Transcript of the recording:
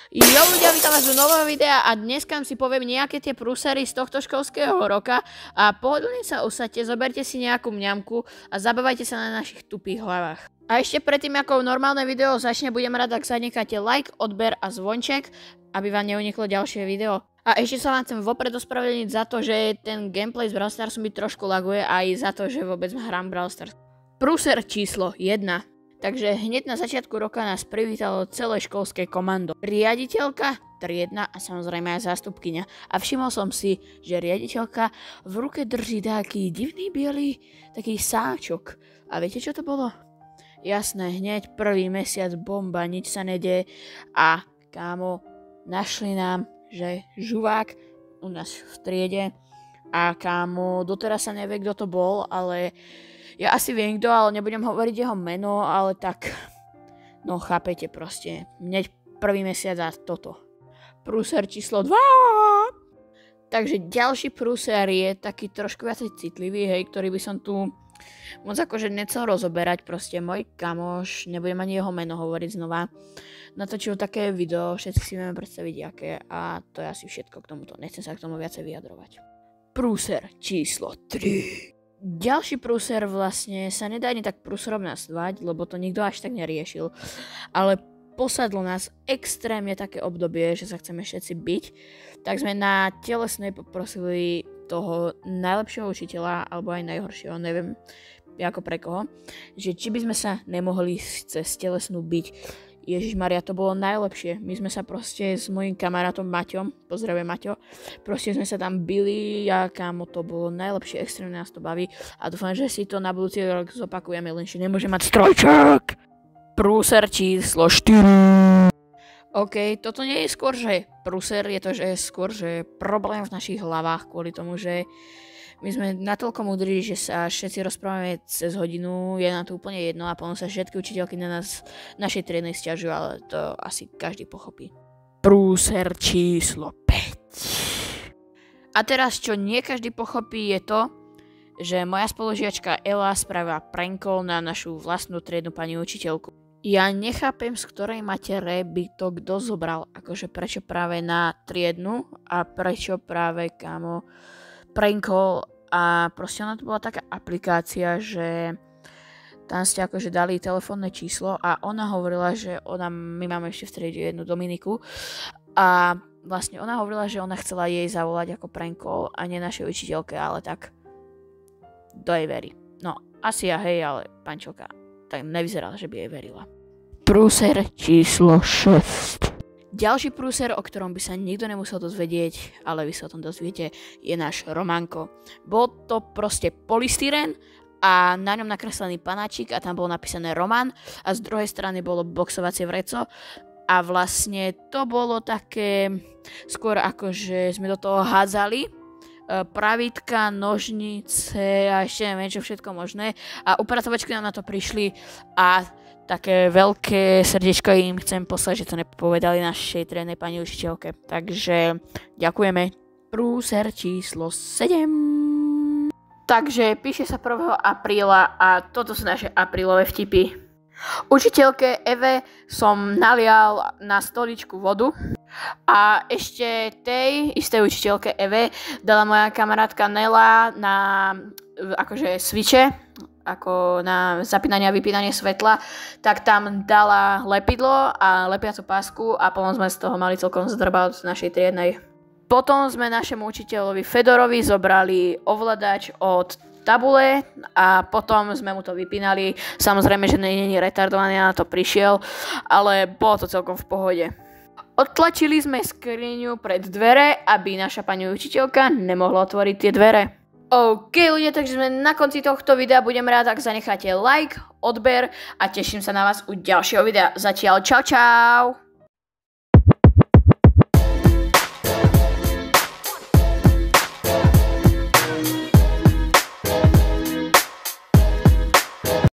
Jo ľudia, vítam vás do nového videa a dneska si poviem nejaké tie prúsery z tohto školského roka a pohodlne sa usadte, zoberte si nejakú mňamku a zabávajte sa na našich tupých hlavách. A ešte predtým, ako normálne video začne, budem rád, ak zanecháte like, odber a zvonček, aby vám neuniklo ďalšie video. A ešte sa vám chcem vopred ospravedlniť za to, že ten gameplay z Brawl Starsu mi trošku laguje a aj za to, že vôbec hrám Brawl Stars. Prúser číslo 1. Takže hneď na začiatku roka nás privítalo celé školské komando. Riaditeľka, triedna a samozrejme aj zástupkyňa. A všimol som si, že riaditeľka v ruke drží taký divný biely, taký sáčok. A viete, čo to bolo? Jasné, hneď prvý mesiac bomba, nič sa nedie. A kámo, našli nám, že žuvák u nás v triede. A kámo, doteraz sa nevie, kto to bol, ale ja asi viem kto, ale nebudem hovoriť jeho meno, ale tak, no chápete proste, hneď prvý mesiac a toto. Prúser číslo 2. Takže ďalší prúser je taký trošku viacej citlivý, hej, ktorý by som tu moc akože nechcel rozoberať, proste môj kamoš, nebudem ani jeho meno hovoriť znova, natočil také video, všetci si vieme predstaviť aké a to je asi všetko k tomuto, nechcem sa k tomu viacej vyjadrovať. Prúser číslo 3. Ďalší prúser vlastne sa nedá ani tak prúserom nazvať, lebo to nikto až tak neriešil, ale posadlo nás extrémne také obdobie, že sa chceme všetci byť, tak sme na telesnej poprosili toho najlepšieho učiteľa, alebo aj najhoršieho, neviem ako pre koho, že či by sme sa nemohli cez telesnú byť. Ježišmaria, to bolo najlepšie. My sme sa proste s mojím kamarátom Maťom, pozdravujem Maťo, proste sme sa tam bili a kámo, to bolo najlepšie, extrémne nás to baví a dúfam, že si to na budúci rok zopakujeme, lenže nemôže mať strojček. Prúser číslo 4. OK, toto nie je skôr, že prúser, je to, že je skôr, že problém v našich hlavách kvôli tomu, že my sme natoľko múdri, že sa všetci rozprávame cez hodinu, je nám to úplne jedno a potom sa všetky učiteľky na nás, našej triednej sťažujú, ale to asi každý pochopí. Prúser číslo 5. A teraz, čo nie každý pochopí, je to, že moja spolužiačka Ela spravila prankol na našu vlastnú triednu pani učiteľku. Ja nechápem, z ktorej matere by to kto zobral, akože prečo práve na triednu a prečo práve kámo prankol a proste ona to bola taká aplikácia, že tam ste akože dali telefónne číslo a ona hovorila, že my máme ešte v triede jednu Dominiku a vlastne ona hovorila, že ona chcela jej zavolať ako prankol a nie našej učiteľke, ale tak do jej verí. No, asi ja hej, ale pančelka tak nevyzerala, že by jej verila. Prúser číslo 6. Ďalší prúser, o ktorom by sa nikto nemusel dozvedieť, ale vy sa o tom dozviete, je náš Románko. Bol to proste polystyren a na ňom nakreslený panáčik a tam bolo napísané Roman a z druhej strany bolo boxovacie vreco a vlastne to bolo také skôr ako, že sme do toho hádzali pravítka, nožnice a ešte neviem čo všetko možné a upratovačky nám na to prišli a také veľké srdiečko im chcem poslať, že to nepovedali našej triednej pani učiteľke. Takže ďakujeme. Prúser číslo 7. Takže píše sa 1. apríla a toto sú naše aprílové vtipy. Učiteľke Eve som nalial na stoličku vodu a ešte tej istej učiteľke Eve dala moja kamarátka Nela na akože sviče, ako na zapínanie a vypínanie svetla, tak tam dala lepidlo a lepiacu pásku a potom sme z toho mali celkom zdrbal z našej triednej. Potom sme našemu učiteľovi Fedorovi zobrali ovládač od tabule a potom sme mu to vypínali. Samozrejme, že nie je retardovaný, na to prišiel, ale bolo to celkom v pohode. Odtlačili sme skriňu pred dvere, aby naša pani učiteľka nemohla otvoriť tie dvere. OK ľudia, takže sme na konci tohto videa, budem rád, ak zanecháte like, odber a teším sa na vás u ďalšieho videa. Zatiaľ čau čau!